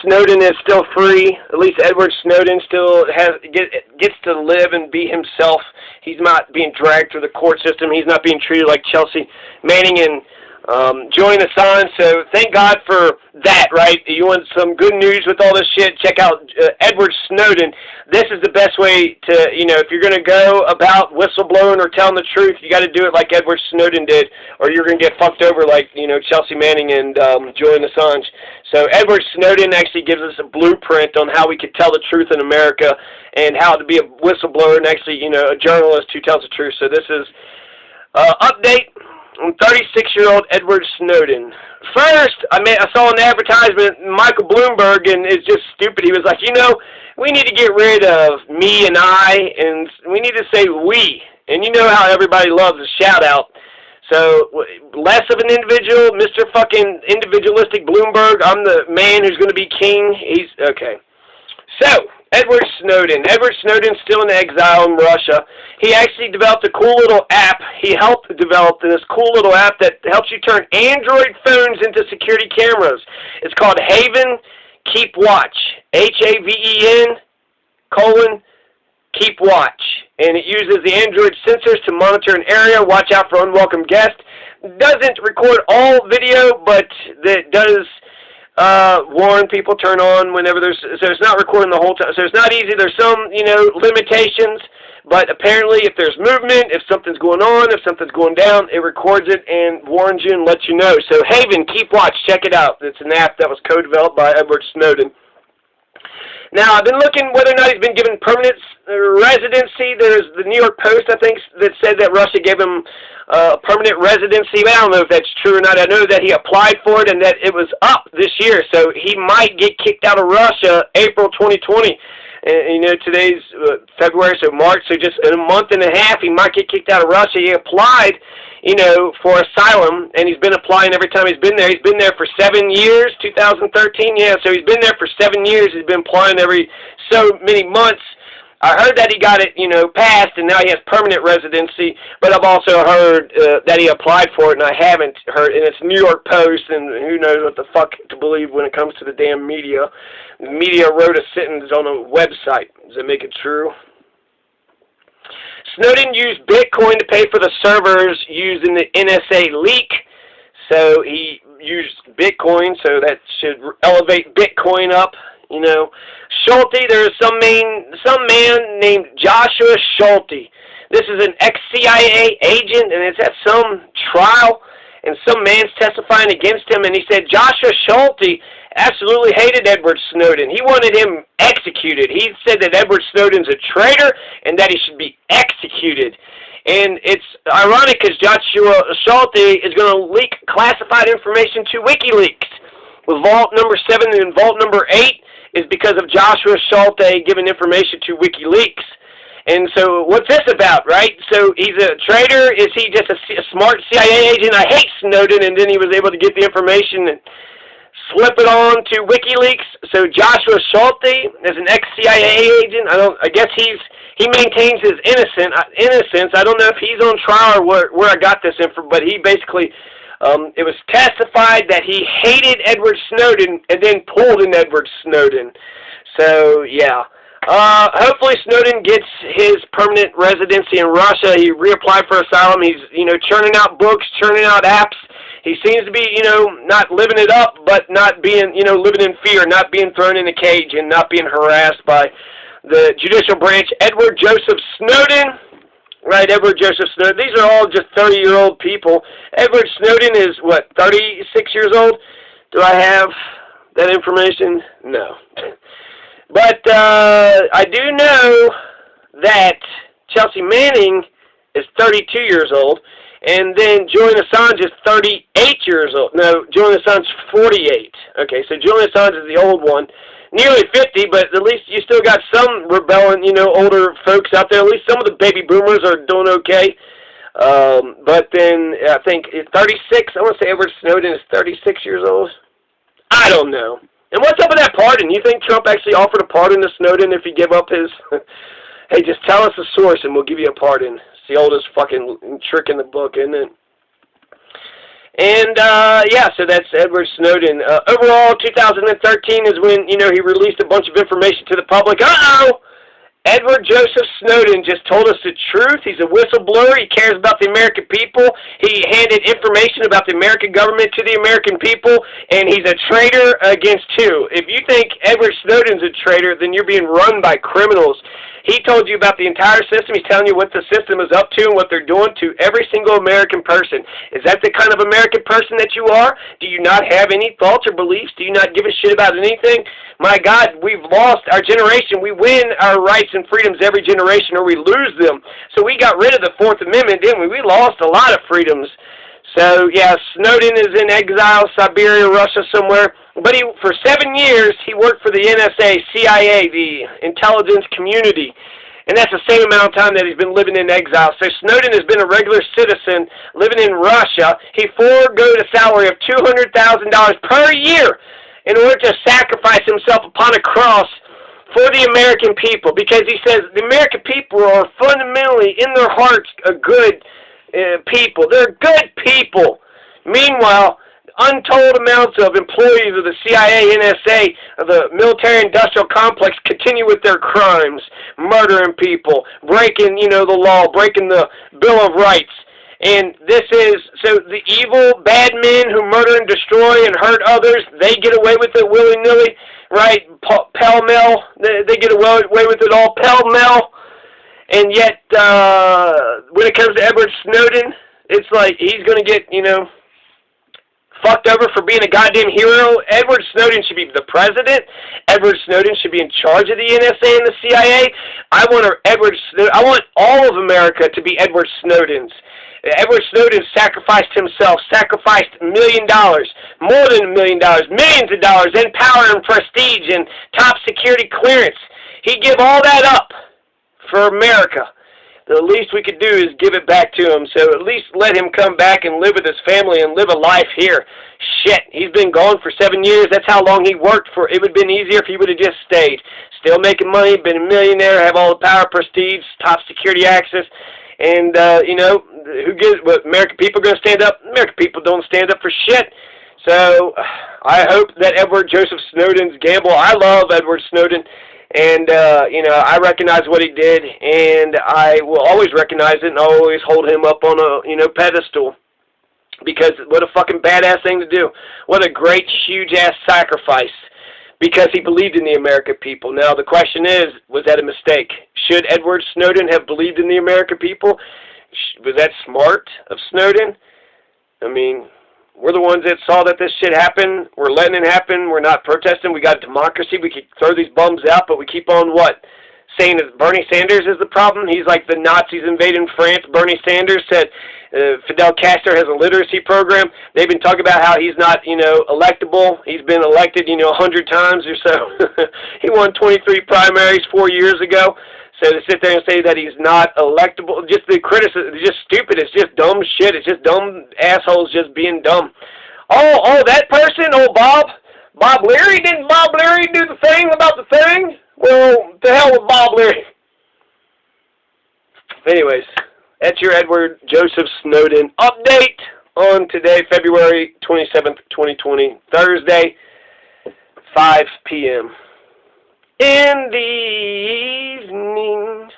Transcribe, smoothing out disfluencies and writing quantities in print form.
Snowden is still free. At least Edward Snowden still gets to live and be himself. He's not being dragged through the court system. He's not being treated like Chelsea Manning and Julian Assange. So thank God for that, right? You want some good news with all this shit? Check out Edward Snowden. This is the best way to, if you're going to go about whistleblowing or telling the truth, you got to do it like Edward Snowden did, or you're going to get fucked over like, Chelsea Manning and Julian Assange. So Edward Snowden actually gives us a blueprint on how we could tell the truth in America and how to be a whistleblower and actually, a journalist who tells the truth. So this is update on 36-year-old Edward Snowden. First, I saw an advertisement, Michael Bloomberg, and it's just stupid. He was like, we need to get rid of me and I, and we need to say we. And you know how everybody loves a shout-out. So, less of an individual, Mr. fucking individualistic Bloomberg. I'm the man who's going to be king. He's, okay. So, Edward Snowden. Edward Snowden's still in exile in Russia. He actually developed a cool little app. He helped develop this cool little app that helps you turn Android phones into security cameras. It's called Haven Keep Watch. Haven, Keep Watch. And it uses the Android sensors to monitor an area, watch out for unwelcome guests. It doesn't record all video, but it does warn people, turn on whenever so it's not recording the whole time. So it's not easy. There's some, limitations, but apparently if there's movement, if something's going on, if something's going down, it records it and warns you and lets you know. So Haven, Keep Watch, check it out. It's an app that was co-developed by Edward Snowden. Now, I've been looking whether or not he's been given permanent residency. There's the New York Post, I think, that said that Russia gave him permanent residency. But I don't know if that's true or not. I know that he applied for it and that it was up this year. So he might get kicked out of Russia April 2020. And, today's February, so March. So just in a month and a half, he might get kicked out of Russia. He applied, for asylum, and he's been applying every time he's been there. He's been there for 7 years, 2013, yeah, so he's been there for 7 years. He's been applying every so many months. I heard that he got it, passed, and now he has permanent residency, but I've also heard that he applied for it, and I haven't heard, and it's New York Post, and who knows what the fuck to believe when it comes to the damn media. The media wrote a sentence on a website. Does that make it true? Snowden used Bitcoin to pay for the servers used in the NSA leak. So he used Bitcoin, so that should elevate Bitcoin up. Schulte, there's some man named Joshua Schulte. This is an ex-CIA agent, and it's at some trial, and some man's testifying against him, and he said Joshua Schulte absolutely hated Edward Snowden. He wanted him executed. He said that Edward Snowden's a traitor and that he should be executed. And it's ironic because Joshua Schulte is going to leak classified information to WikiLeaks. With Vault number 7 and Vault number 8 is because of Joshua Schulte giving information to WikiLeaks. And so what's this about, right? So he's a traitor? Is he just a smart CIA agent? I hate Snowden, and then he was able to get the information and slip it on to WikiLeaks. So Joshua Schulte is an ex-CIA agent. I guess he maintains his innocence. I don't know if he's on trial or where I got this info, but he basically, it was testified that he hated Edward Snowden and then pulled an Edward Snowden. So, yeah. Hopefully Snowden gets his permanent residency in Russia. He reapplied for asylum. He's, churning out books, churning out apps. He seems to be, not living it up, but not being, living in fear, not being thrown in a cage, and not being harassed by the judicial branch. Edward Joseph Snowden, right, Edward Joseph Snowden. These are all just 30-year-old people. Edward Snowden is, 36 years old? Do I have that information? No. But I do know that Chelsea Manning is 32 years old, and then Julian Assange is 38 years old. No, Julian Assange is 48. Okay, so Julian Assange is the old one. Nearly 50, but at least you still got some rebelling, older folks out there. At least some of the baby boomers are doing okay. But then I think 36, I want to say Edward Snowden is 36 years old. I don't know. And what's up with that pardon? You think Trump actually offered a pardon to Snowden if he gave up his... Hey, just tell us the source and we'll give you a pardon. It's the oldest fucking trick in the book, isn't it? And, yeah, so that's Edward Snowden. Overall, 2013 is when, you know, he released a bunch of information to the public. Uh-oh! Edward Joseph Snowden just told us the truth. He's a whistleblower. He cares about the American people. He handed information about the American government to the American people, and he's a traitor against who? If you think Edward Snowden's a traitor, then you're being run by criminals. He told you about the entire system. He's telling you what the system is up to and what they're doing to every single American person. Is that the kind of American person that you are? Do you not have any thoughts or beliefs? Do you not give a shit about anything? My God, we've lost our generation. We win our rights and freedoms every generation, or we lose them. So we got rid of the Fourth Amendment, didn't we? We lost a lot of freedoms. So, yeah, Snowden is in exile, Siberia, Russia, somewhere. But for 7 years, he worked for the NSA, CIA, the intelligence community. And that's the same amount of time that he's been living in exile. So Snowden has been a regular citizen living in Russia. He foregoed a salary of $200,000 per year in order to sacrifice himself upon a cross for the American people. Because he says the American people are fundamentally, in their hearts, a good people. They're good people. Meanwhile, untold amounts of employees of the CIA, NSA, of the military-industrial complex continue with their crimes, murdering people, breaking, you know, the law, breaking the Bill of Rights. And this is, so the evil, bad men who murder and destroy and hurt others, they get away with it willy-nilly, right? Pell-mell, they get away with it all pell-mell. And yet, when it comes to Edward Snowden, it's like he's going to get, you know, fucked over for being a goddamn hero. Edward Snowden should be the president. Edward Snowden should be in charge of the NSA and the CIA. I want all of America to be Edward Snowden's. Edward Snowden sacrificed himself, sacrificed $1 million, more than $1 million, millions of dollars in power and prestige and top security clearance. He'd give all that up for America. The least we could do is give it back to him. So at least let him come back and live with his family and live a life here. Shit, he's been gone for 7 years. That's how long he worked for. It would have been easier if he would have just stayed. Still making money, been a millionaire, have all the power, prestige, top security access. And, you know, who gives, what, American people going to stand up? American people don't stand up for shit. So I hope that Edward Joseph Snowden's gamble. I love Edward Snowden. And, you know, I recognize what he did, and I will always recognize it and always hold him up on a, you know, pedestal. Because what a fucking badass thing to do. What a great, huge-ass sacrifice. Because he believed in the American people. Now, the question is, was that a mistake? Should Edward Snowden have believed in the American people? Was that smart of Snowden? I mean, we're the ones that saw that this shit happen. We're letting it happen. We're not protesting. We got democracy. We could throw these bums out, but we keep on what? Saying that Bernie Sanders is the problem? He's like the Nazis invading France. Bernie Sanders said Fidel Castro has a literacy program. They've been talking about how he's not, you know, electable. He's been elected, you know, 100 times or so. He won 23 primaries 4 years ago. So to sit there and say that he's not electable, just the criticism, it's just stupid. It's just dumb shit. It's just dumb assholes just being dumb. Oh, that person, Bob Leary, didn't Bob Leary do the thing about the thing? Well, to hell with Bob Leary. Anyways, that's your Edward Joseph Snowden update on today, February 27th, 2020, Thursday, 5 p.m. in the evening.